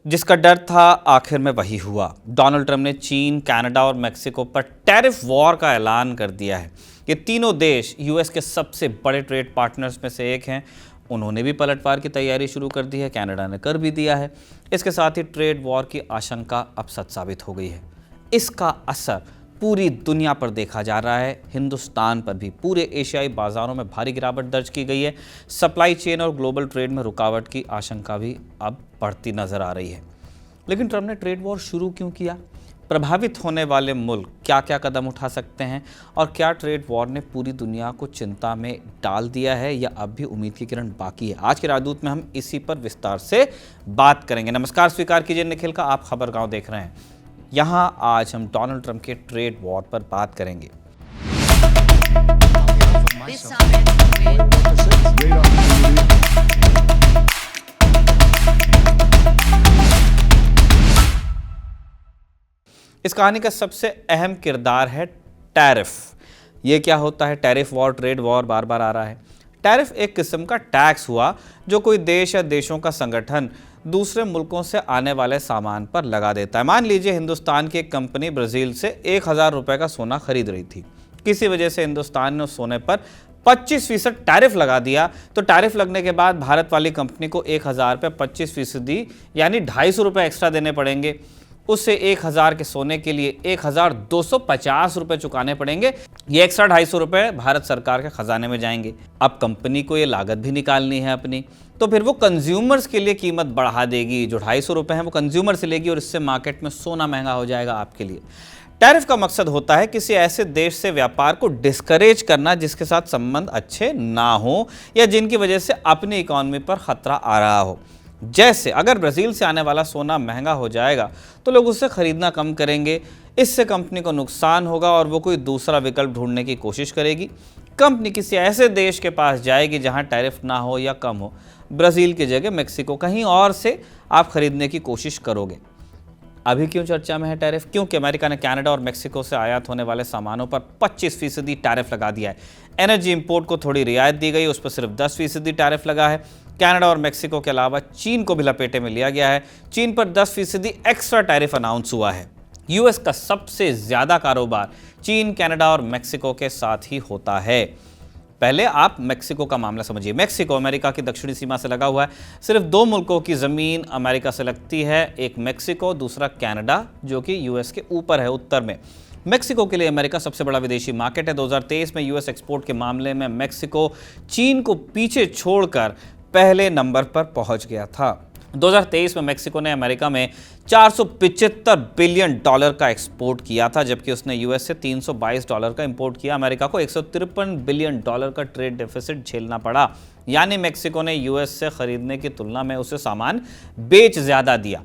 जिसका डर था आखिर में वही हुआ। डोनाल्ड ट्रंप ने चीन, कनाडा और मेक्सिको पर टैरिफ वॉर का ऐलान कर दिया है। ये तीनों देश यूएस के सबसे बड़े ट्रेड पार्टनर्स में से एक हैं। उन्होंने भी पलटवार की तैयारी शुरू कर दी है, कनाडा ने कर भी दिया है। इसके साथ ही ट्रेड वॉर की आशंका अब सच साबित हो गई है। इसका असर पूरी दुनिया पर देखा जा रहा है, हिंदुस्तान पर भी। पूरे एशियाई बाजारों में भारी गिरावट दर्ज की गई है। सप्लाई चेन और ग्लोबल ट्रेड में रुकावट की आशंका भी अब बढ़ती नजर आ रही है। लेकिन ट्रंप ने ट्रेड वॉर शुरू क्यों किया? प्रभावित होने वाले मुल्क क्या क्या कदम उठा सकते हैं? और क्या ट्रेड वॉर ने पूरी दुनिया को चिंता में डाल दिया है या अब भी उम्मीद की किरण बाकी है? आज के राजदूत में हम इसी पर विस्तार से बात करेंगे। नमस्कार, स्वीकार कीजिए निखिल का, आप खबरगांव देख रहे हैं। यहाँ आज हम डोनाल्ड ट्रंप के ट्रेड वॉर पर बात करेंगे। इस कहानी का सबसे अहम किरदार है टैरिफ। ये क्या होता है? टैरिफ वॉर, ट्रेड वॉर बार बार आ रहा है। टैरिफ एक किस्म का टैक्स हुआ जो कोई देश या देशों का संगठन दूसरे मुल्कों से आने वाले सामान पर लगा देता है। मान लीजिए हिंदुस्तान की एक कंपनी ब्राज़ील से 1000 रुपये का सोना खरीद रही थी। किसी वजह से हिंदुस्तान ने उस सोने पर 25% टैरिफ लगा दिया। तो टैरिफ लगने के बाद भारत वाली कंपनी को 1000 पे 25% यानी 250 रुपये एक्स्ट्रा देने पड़ेंगे। उससे 1000 के सोने के लिए 1250 रुपये चुकाने पड़ेंगे। ये एक्स्ट्रा 250 रुपये भारत सरकार के खजाने में जाएंगे। अब कंपनी को ये लागत भी निकालनी है अपनी, तो फिर वो कंज्यूमर्स के लिए कीमत बढ़ा देगी। जो 250 रुपये हैं वो कंज्यूमर से लेगी और इससे मार्केट में सोना महंगा हो जाएगा आपके लिए। टैरिफ का मकसद होता है किसी ऐसे देश से व्यापार को डिस्करेज करना जिसके साथ संबंध अच्छे ना हो या जिनकी वजह से अपनी इकोनॉमी पर खतरा आ रहा हो। जैसे अगर ब्राज़ील से आने वाला सोना महंगा हो जाएगा तो लोग उससे खरीदना कम करेंगे। इससे कंपनी को नुकसान होगा और वो कोई दूसरा विकल्प ढूंढने की कोशिश करेगी। कंपनी किसी ऐसे देश के पास जाएगी जहां टैरिफ ना हो या कम हो। ब्राज़ील की जगह मेक्सिको, कहीं और से आप खरीदने की कोशिश करोगे। अभी क्यों चर्चा में है टैरिफ? क्योंकि अमेरिका ने कनाडा और मेक्सिको से आयात होने वाले सामानों पर 25% टैरिफ लगा दिया है। एनर्जी इंपोर्ट को थोड़ी रियायत दी गई, उस पर सिर्फ 10% टैरिफ लगा है। कनाडा और मेक्सिको के अलावा चीन को भी लपेटे में लिया गया है। चीन पर 10% एक्स्ट्रा टैरिफ अनाउंस हुआ है। यूएस का सबसे ज्यादा कारोबार चीन, कनाडा और मेक्सिको के साथ ही होता है। पहले आप मेक्सिको का मामला समझिए। मेक्सिको अमेरिका की दक्षिणी सीमा से लगा हुआ है। सिर्फ 2 मुल्कों की ज़मीन अमेरिका से लगती है, एक मेक्सिको, दूसरा कनाडा, जो कि यूएस के ऊपर है उत्तर में। मेक्सिको के लिए अमेरिका सबसे बड़ा विदेशी मार्केट है। 2023 में यूएस एक्सपोर्ट के मामले में मेक्सिको चीन को पीछे छोड़कर पहले नंबर पर पहुंच गया था। 2023 में मेक्सिको ने अमेरिका में $475 बिलियन का एक्सपोर्ट किया था, जबकि उसने यूएस से $322 का इंपोर्ट किया। अमेरिका को $153 बिलियन का ट्रेड डेफिसिट झेलना पड़ा। यानी मेक्सिको ने यूएस से खरीदने की तुलना में उसे सामान बेच ज्यादा दिया।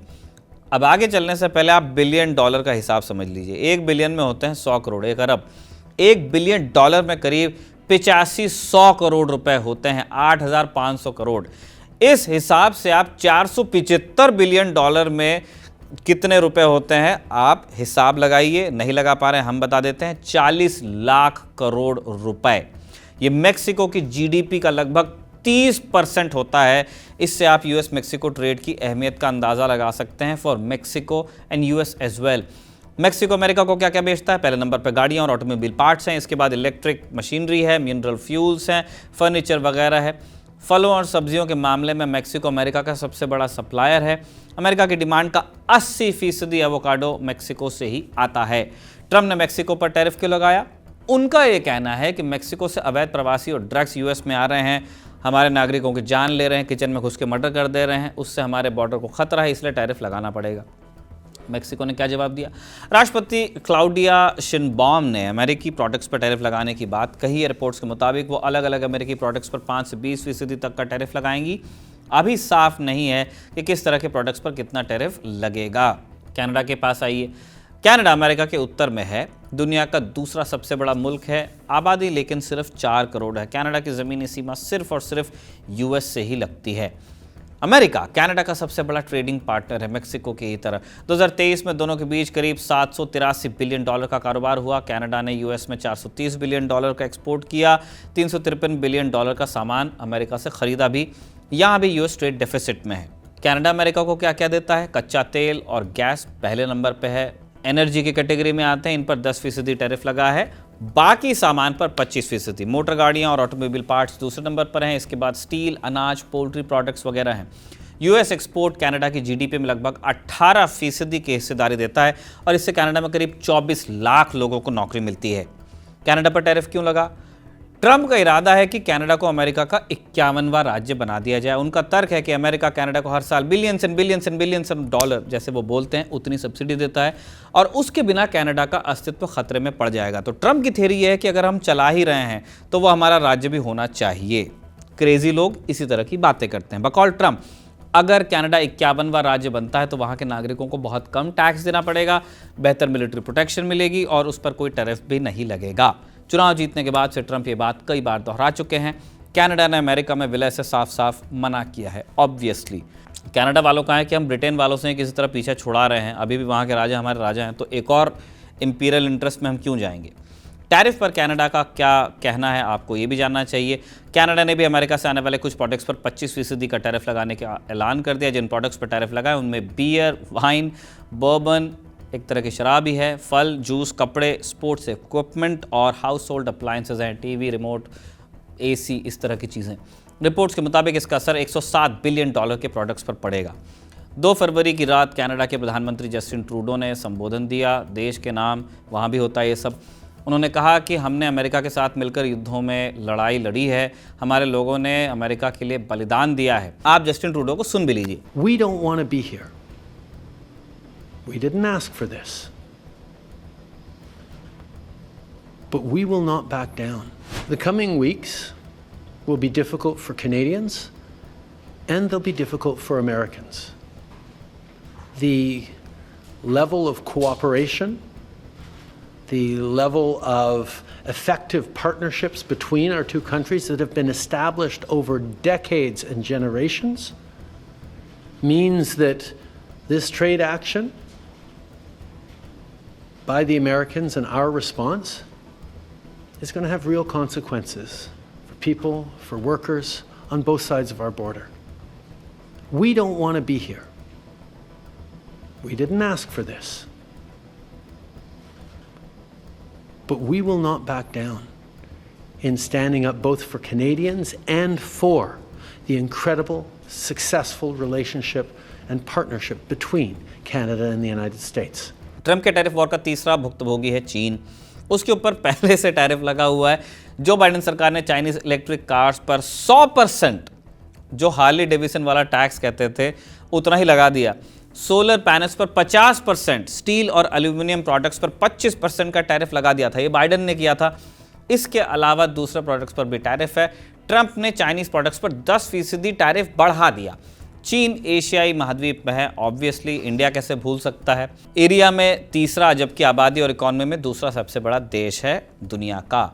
अब आगे चलने से पहले आप बिलियन डॉलर का हिसाब समझ लीजिए। 1 बिलियन में होते हैं 100 करोड़, 1 अरब। 1 बिलियन डॉलर में करीब 8500 करोड़ रुपए होते हैं, 8500 करोड़। इस हिसाब से आप 475 बिलियन डॉलर में कितने रुपए होते हैं आप हिसाब लगाइए। नहीं लगा पा रहे हैं, हम बता देते हैं, 40 लाख करोड़ रुपए। ये मेक्सिको की जीडीपी का लगभग 30% होता है। इससे आप यूएस मेक्सिको ट्रेड की अहमियत का अंदाजा लगा सकते हैं for Mexico and US as well. Mexico America को क्या क्या बेचता है? पहले नंबर पर गाड़ियां और ऑटोमोबाइल पार्ट्स हैं। इसके बाद इलेक्ट्रिक मशीनरी है, मिनरल फ्यूल्स हैं, फर्नीचर वगैरह है। फलों और सब्जियों के मामले में मेक्सिको अमेरिका का सबसे बड़ा सप्लायर है। अमेरिका की डिमांड का 80% एवोकाडो मेक्सिको से ही आता है। ट्रंप ने मेक्सिको पर टैरिफ क्यों लगाया? उनका ये कहना है कि मेक्सिको से अवैध प्रवासी और ड्रग्स यूएस में आ रहे हैं, हमारे नागरिकों की जान ले रहे हैं, किचन में घुस के मर्डर कर दे रहे हैं, उससे हमारे बॉर्डर को खतरा है, इसलिए टैरिफ लगाना पड़ेगा। मेक्सिको ने क्या जवाब दिया? राष्ट्रपति क्लाउडिया शिनबॉम ने अमेरिकी प्रोडक्ट्स पर टैरिफ लगाने की बात कही है। रिपोर्ट्स के मुताबिक वो अलग अलग अमेरिकी प्रोडक्ट्स पर 5 से 20% तक का टैरिफ लगाएंगी। अभी साफ नहीं है कि किस तरह के प्रोडक्ट्स पर कितना टैरिफ लगेगा। कनाडा के पास आइए। कनाडा अमेरिका के उत्तर में है, दुनिया का दूसरा सबसे बड़ा मुल्क है। आबादी लेकिन सिर्फ 4 करोड़ है। कनाडा की ज़मीनी सीमा सिर्फ और सिर्फ यूएस से ही लगती है। अमेरिका कनाडा का सबसे बड़ा ट्रेडिंग पार्टनर है मेक्सिको की ही तरह। 2023 में दोनों के बीच करीब $783 बिलियन का कारोबार हुआ। कनाडा ने यूएस में $430 बिलियन का एक्सपोर्ट किया। $353 बिलियन का सामान अमेरिका से खरीदा भी। यहाँ भी यूएस ट्रेड डेफिसिट में है। कनाडा अमेरिका को क्या क्या देता है? कच्चा तेल और गैस पहले नंबर पे है। एनर्जी की कैटेगरी में आते हैं, इन पर 10% टैरिफ लगा है। बाकी सामान पर 25%। मोटर गाड़ियां और ऑटोमोबाइल पार्ट्स दूसरे नंबर पर हैं। इसके बाद स्टील, अनाज, पोल्ट्री प्रोडक्ट्स वगैरह हैं। यूएस एक्सपोर्ट कनाडा की जीडीपी में लगभग 18% की हिस्सेदारी देता है और इससे कनाडा में करीब 24 लाख लोगों को नौकरी मिलती है। कनाडा पर टैरिफ क्यों लगा? ट्रंप का इरादा है कि कनाडा को अमेरिका का 51वां राज्य बना दिया जाए। उनका तर्क है कि अमेरिका कनाडा को हर साल billions and billions and billions dollar, जैसे वो बोलते हैं, उतनी सब्सिडी देता है और उसके बिना कनाडा का अस्तित्व खतरे में पड़ जाएगा। तो ट्रंप की थ्योरी है कि अगर हम चला ही रहे हैं तो वो हमारा राज्य भी होना चाहिए। क्रेजी लोग इसी तरह की बातें करते हैं। बकौल ट्रंप, अगर कनाडा 51वां राज्य बनता है तो वहां के नागरिकों को बहुत कम टैक्स देना पड़ेगा, बेहतर मिलिट्री प्रोटेक्शन मिलेगी और उस पर कोई टैरिफ भी नहीं लगेगा। चुनाव जीतने के बाद से ट्रंप ये बात कई बार दोहरा चुके हैं। कनाडा ने अमेरिका में विलय से साफ साफ मना किया है। ऑब्वियसली कनाडा वालों का है कि हम ब्रिटेन वालों से किसी तरह पीछे छुड़ा रहे हैं, अभी भी वहाँ के राजा हमारे राजा हैं, तो एक और इंपीरियल इंटरेस्ट में हम क्यों जाएंगे। टैरिफ पर कनाडा का क्या कहना है, आपको ये भी जानना चाहिए। कनाडा ने भी अमेरिका से आने वाले कुछ प्रोडक्ट्स पर 25% का टैरिफ लगाने का ऐलान कर दिया। जिन प्रोडक्ट्स पर टैरिफ लगा है उनमें बियर, वाइन, बर्बन, एक तरह की शराब ही है, फल, जूस, कपड़े, स्पोर्ट्स इक्विपमेंट और हाउस होल्ड अप्लायंसेज हैं, टीवी, रिमोट, एसी, इस तरह की चीज़ें। रिपोर्ट्स के मुताबिक इसका असर 107 बिलियन डॉलर के प्रोडक्ट्स पर पड़ेगा। 2 फरवरी की रात कनाडा के प्रधानमंत्री जस्टिन ट्रूडो ने संबोधन दिया, देश के नाम, वहाँ भी होता है ये सब। उन्होंने कहा कि हमने अमेरिका के साथ मिलकर युद्धों में लड़ाई लड़ी है, हमारे लोगों ने अमेरिका के लिए बलिदान दिया है। आप जस्टिन ट्रूडो को सुन भी लीजिए। We don't want to be here. We didn't ask for this. But we will not back down. The coming weeks will be difficult for Canadians and they'll be difficult for Americans. The level of cooperation, the level of effective partnerships between our two countries that have been established over decades and generations means that this trade action by the Americans and our response is going to have real consequences for people, for workers on both sides of our border. We don't want to be here. We didn't ask for this. But we will not back down in standing up both for Canadians and for the incredible, successful relationship and partnership between Canada and the United States. Trump के tariff war का तीसरा भुक्तभोगी है चीन। उसके ऊपर पहले से tariff लगा हुआ है। जो बाइडेन सरकार ने चाइनीज इलेक्ट्रिक कार्स पर 100%, जो हार्ली डेविसन वाला टैक्स कहते थे, उतना ही लगा दिया। सोलर पैनल्स पर 50%, स्टील और एल्यूमिनियम प्रोडक्ट्स पर 25% का टैरिफ लगा दिया था। ये बाइडेन ने किया था। इसके अलावा दूसरे प्रोडक्ट्स पर भी टैरिफ है। ट्रंप ने चाइनीज प्रोडक्ट्स पर 10% टैरिफ बढ़ा दिया। चीन एशियाई महाद्वीप में है, ऑब्वियसली इंडिया कैसे भूल सकता है। एरिया में तीसरा, जबकि आबादी और इकोनॉमी में दूसरा सबसे बड़ा देश है दुनिया का।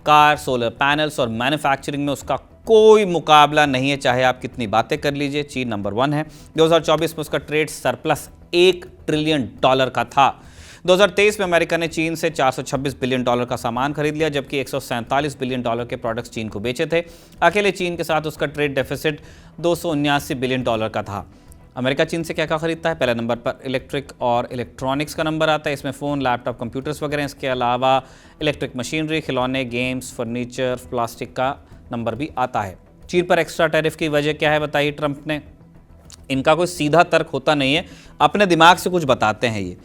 कार, सोलर पैनल्स और मैन्युफैक्चरिंग में उसका कोई मुकाबला नहीं है, चाहे आप कितनी बातें कर लीजिए। चीन नंबर 1 है। 2024 में उसका ट्रेड सरप्लस $1 ट्रिलियन का था। 2023 में अमेरिका ने चीन से $426 बिलियन का सामान खरीद लिया, जबकि $147 बिलियन के प्रोडक्ट्स चीन को बेचे थे। अकेले चीन के साथ उसका ट्रेड डेफिसिट $279 बिलियन का था। अमेरिका चीन से क्या क्या खरीदता है? पहले नंबर पर इलेक्ट्रिक और इलेक्ट्रॉनिक्स का नंबर आता है। इसमें फ़ोन, लैपटॉप, कंप्यूटर्स वगैरह। इसके अलावा इलेक्ट्रिक मशीनरी, खिलौने, गेम्स, फर्नीचर, प्लास्टिक का नंबर भी आता है। चीन पर एक्स्ट्रा टैरिफ की वजह क्या है बताइए ट्रंप ने? इनका कोई सीधा तर्क होता नहीं है, अपने दिमाग से कुछ बताते हैं ये।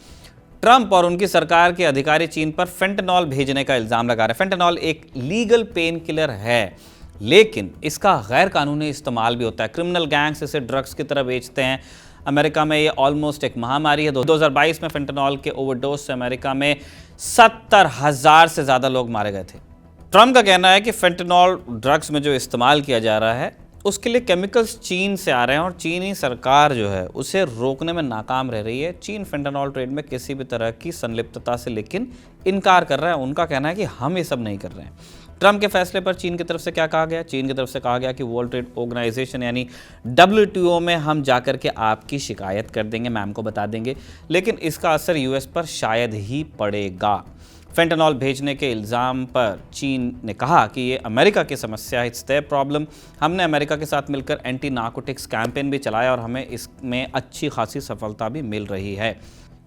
ट्रंप और उनकी सरकार के अधिकारी चीन पर फेंटेनॉल भेजने का इल्ज़ाम लगा रहे हैं। फेंटेनॉल एक लीगल पेन किलर है, लेकिन इसका गैर कानूनी इस्तेमाल भी होता है। क्रिमिनल गैंग्स इसे ड्रग्स की तरह बेचते हैं। अमेरिका में ये ऑलमोस्ट एक महामारी है। 2022 में फेंटेनॉल के ओवरडोज से अमेरिका में 70,000 से ज़्यादा लोग मारे गए थे। ट्रंप का कहना है कि फेंटेनॉल ड्रग्स में जो इस्तेमाल किया जा रहा है उसके लिए केमिकल्स चीन से आ रहे हैं और चीनी सरकार जो है उसे रोकने में नाकाम रह रही है। चीन फेंटेनॉल ट्रेड में किसी भी तरह की संलिप्तता से लेकिन इनकार कर रहा है। उनका कहना है कि हम ये सब नहीं कर रहे हैं। ट्रंप के फैसले पर चीन की तरफ से क्या कहा गया? चीन की तरफ से कहा गया कि वर्ल्ड ट्रेड ऑर्गेनाइजेशन यानी WTO में हम जाकर के आपकी शिकायत कर देंगे, मैम को बता देंगे, लेकिन इसका असर US पर शायद ही पड़ेगा। फेंटानॉल भेजने के इल्ज़ाम पर चीन ने कहा कि ये अमेरिका की समस्या है, इट्स देयर प्रॉब्लम। हमने अमेरिका के साथ मिलकर एंटी नार्कोटिक्स कैंपेन भी चलाया और हमें इसमें अच्छी खासी सफलता भी मिल रही है।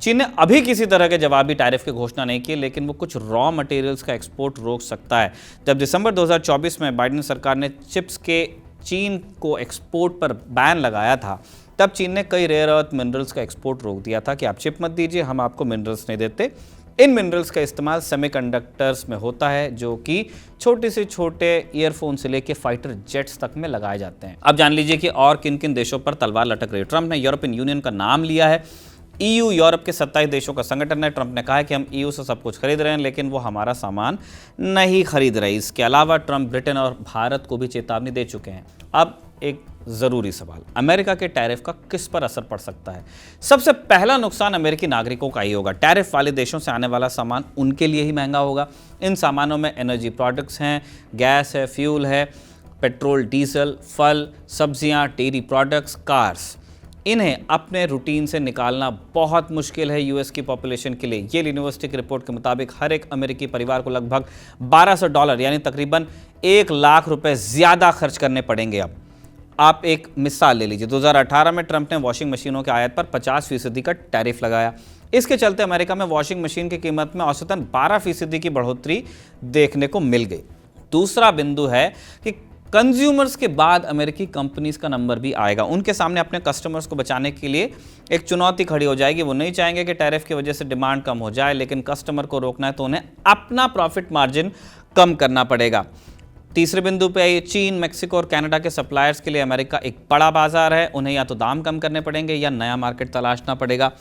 चीन ने अभी किसी तरह के जवाबी टैरिफ की घोषणा नहीं की, लेकिन वो कुछ रॉ मटेरियल्स का एक्सपोर्ट रोक सकता है। जब दिसंबर 2024 में बाइडेन सरकार ने चिप्स के चीन को एक्सपोर्ट पर बैन लगाया था, तब चीन ने कई रेयर अर्थ मिनरल्स का एक्सपोर्ट रोक दिया था कि आप चिप मत दीजिए, हम आपको मिनरल्स नहीं देते। इन मिनरल्स का इस्तेमाल सेमीकंडक्टर्स में होता है, जो कि छोटे से छोटे ईयरफोन से लेकर फाइटर जेट्स तक में लगाए जाते हैं। अब जान लीजिए कि और किन किन देशों पर तलवार लटक रही है। ट्रंप ने यूरोपियन यूनियन का नाम लिया है। EU यूरोप के 27 देशों का संगठन है। ट्रंप ने कहा है कि हम EU से सब कुछ खरीद रहे हैं, लेकिन वो हमारा सामान नहीं खरीद रहे। इसके अलावा ट्रंप ब्रिटेन और भारत को भी चेतावनी दे चुके हैं। अब एक ज़रूरी सवाल, अमेरिका के टैरिफ का किस पर असर पड़ सकता है? सबसे पहला नुकसान अमेरिकी नागरिकों का ही होगा। टैरिफ वाले देशों से आने वाला सामान उनके लिए ही महंगा होगा। इन सामानों में एनर्जी प्रोडक्ट्स हैं, गैस है, फ्यूल है, पेट्रोल, डीजल, फल, सब्जियां, डेयरी प्रोडक्ट्स, कार्स। इन्हें अपने रूटीन से निकालना बहुत मुश्किल है यूएस की पॉपुलेशन के लिए। येल यूनिवर्सिटी की रिपोर्ट के मुताबिक हर एक अमेरिकी परिवार को लगभग $1200 यानी तकरीबन 1 लाख रुपए ज़्यादा खर्च करने पड़ेंगे। अब आप एक मिसाल ले लीजिए, 2018 में ट्रंप ने वॉशिंग मशीनों के आयात पर 50% का टैरिफ लगाया। इसके चलते अमेरिका में वॉशिंग मशीन की कीमत में औसतन 12% की बढ़ोतरी देखने को मिल गई। दूसरा बिंदु है कि कंज्यूमर्स के बाद अमेरिकी कंपनीज का नंबर भी आएगा। उनके सामने अपने कस्टमर्स को बचाने के लिए एक चुनौती खड़ी हो जाएगी। वो नहीं चाहेंगे कि टैरिफ की वजह से डिमांड कम हो जाए, लेकिन कस्टमर को रोकना है तो उन्हें अपना प्रॉफिट मार्जिन कम करना पड़ेगा। तीसरे बिंदु पे ये चीन, मेक्सिको और कनाडा के सप्लायर्स के लिए अमेरिका एक बड़ा बाजार है। उन्हें या तो दाम कम करने पड़ेंगे या नया मार्केट तलाशना पड़ेगा।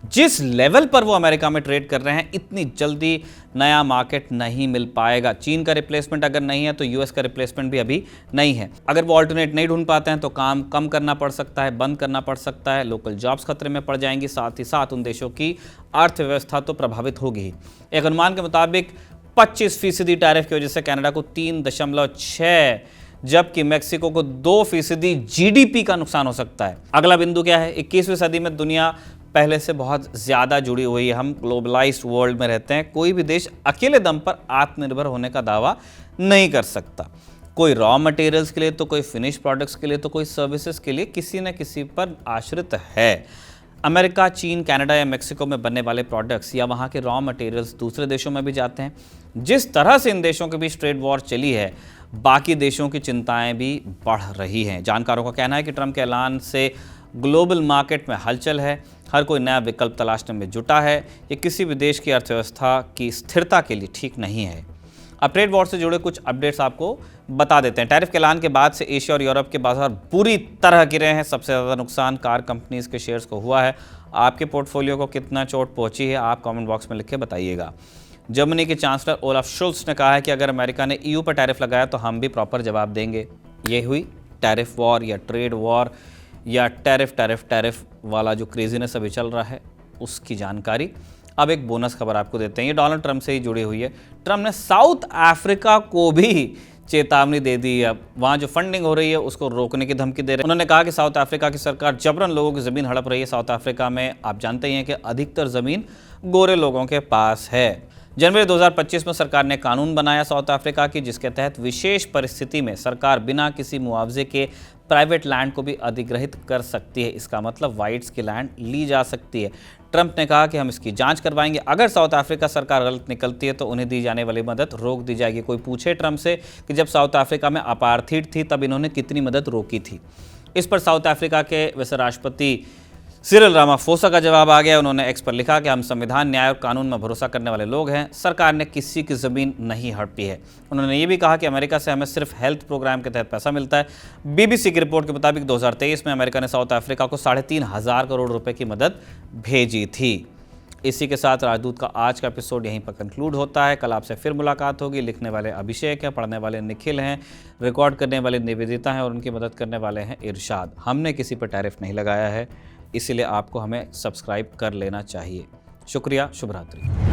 जिस लेवल पर वो अमेरिका में ट्रेड कर रहे हैं, इतनी जल्दी नया मार्केट नहीं मिल पाएगा। चीन का रिप्लेसमेंट अगर नहीं है तो यूएस का रिप्लेसमेंट भी अभी नहीं है। अगर वो ऑल्टरनेट नहीं ढूंढ पाते हैं तो काम कम करना पड़ सकता है, बंद करना पड़ सकता है, लोकल जॉब्स खतरे में पड़ जाएंगी, साथ ही साथ उन देशों की अर्थव्यवस्था तो प्रभावित होगी ही। एक अनुमान के मुताबिक 25% टैरिफ की वजह से कनाडा को 3.6, जबकि मेक्सिको को 2% जीडीपी का नुकसान हो सकता है। अगला बिंदु क्या है? 21वीं सदी में दुनिया पहले से बहुत ज़्यादा जुड़ी हुई है। हम ग्लोबलाइज्ड वर्ल्ड में रहते हैं। कोई भी देश अकेले दम पर आत्मनिर्भर होने का दावा नहीं कर सकता। कोई रॉ मटेरियल्स के लिए तो कोई फिनिश प्रोडक्ट्स के लिए तो कोई सर्विसेज के लिए किसी न किसी पर आश्रित है। अमेरिका, चीन, कनाडा या मेक्सिको में बनने वाले प्रोडक्ट्स या वहाँ के रॉ मटेरियल्स दूसरे देशों में भी जाते हैं। जिस तरह से इन देशों के बीच ट्रेड वॉर चली है, बाकी देशों की चिंताएं भी बढ़ रही हैं। जानकारों का कहना है कि ट्रंप के ऐलान से ग्लोबल मार्केट में हलचल है। हर कोई नया विकल्प तलाशने में जुटा है। ये किसी भी देश की अर्थव्यवस्था की स्थिरता के लिए ठीक नहीं है। अब ट्रेड वॉर से जुड़े कुछ अपडेट्स आपको बता देते हैं। टैरिफ के ऐलान के बाद से एशिया और यूरोप के बाजार बुरी तरह गिरे हैं। सबसे ज़्यादा नुकसान कार कंपनीज के शेयर्स को हुआ है। आपके पोर्टफोलियो को कितना चोट पहुंची है, आप कमेंट बॉक्स में लिख के बताइएगा। जर्मनी के चांसलर ओलाफ शुल्ज ने कहा है कि अगर अमेरिका ने EU पर टैरिफ लगाया तो हम भी प्रॉपर जवाब देंगे। ये हुई टैरिफ वॉर या ट्रेड वॉर या टैरिफ वाला जो क्रेजीनेस अभी चल रहा है उसकी जानकारी। अब एक बोनस खबर आपको देते हैं, ये डोनाल्ड ट्रंप से ही जुड़ी हुई है। ट्रंप ने साउथ अफ्रीका को भी चेतावनी दे दी है। अब वहाँ जो फंडिंग हो रही है उसको रोकने की धमकी दे रहे हैं। उन्होंने कहा कि साउथ अफ्रीका की सरकार जबरन लोगों की ज़मीन हड़प रही है। साउथ अफ्रीका में आप जानते ही हैं कि अधिकतर ज़मीन गोरे लोगों के पास है। जनवरी 2025 में सरकार ने कानून बनाया साउथ अफ्रीका की, जिसके तहत विशेष परिस्थिति में सरकार बिना किसी मुआवजे के प्राइवेट लैंड को भी अधिग्रहित कर सकती है। इसका मतलब वाइट्स की लैंड ली जा सकती है। ट्रंप ने कहा कि हम इसकी जांच करवाएंगे। अगर साउथ अफ्रीका सरकार गलत निकलती है तो उन्हें दी जाने वाली मदद रोक दी जाएगी। कोई पूछे ट्रंप से कि जब साउथ अफ्रीका में अपार्थीड थी तब इन्होंने कितनी मदद रोकी थी। इस पर साउथ अफ्रीका के वैसे राष्ट्रपति सिरिल रामाफोसा का जवाब आ गया। उन्होंने एक्स पर लिखा कि हम संविधान, न्याय और कानून में भरोसा करने वाले लोग हैं। सरकार ने किसी की ज़मीन नहीं हड़पी है। उन्होंने ये भी कहा कि अमेरिका से हमें सिर्फ हेल्थ प्रोग्राम के तहत पैसा मिलता है। BBC की रिपोर्ट के मुताबिक 2023 में अमेरिका ने साउथ अफ्रीका को 3.5 करोड़ रुपए की मदद भेजी थी। इसी के साथ राजदूत का आज का एपिसोड यहीं पर कंक्लूड होता है। कल आपसे फिर मुलाकात होगी। लिखने वाले अभिषेक हैं, पढ़ने वाले निखिल हैं, रिकॉर्ड करने वाले निवेदिता हैं और उनकी मदद करने वाले हैं इरशाद। हमने किसी पर टैरिफ नहीं लगाया है, इसीलिए आपको हमें सब्सक्राइब कर लेना चाहिए। शुक्रिया, शुभ रात्रि।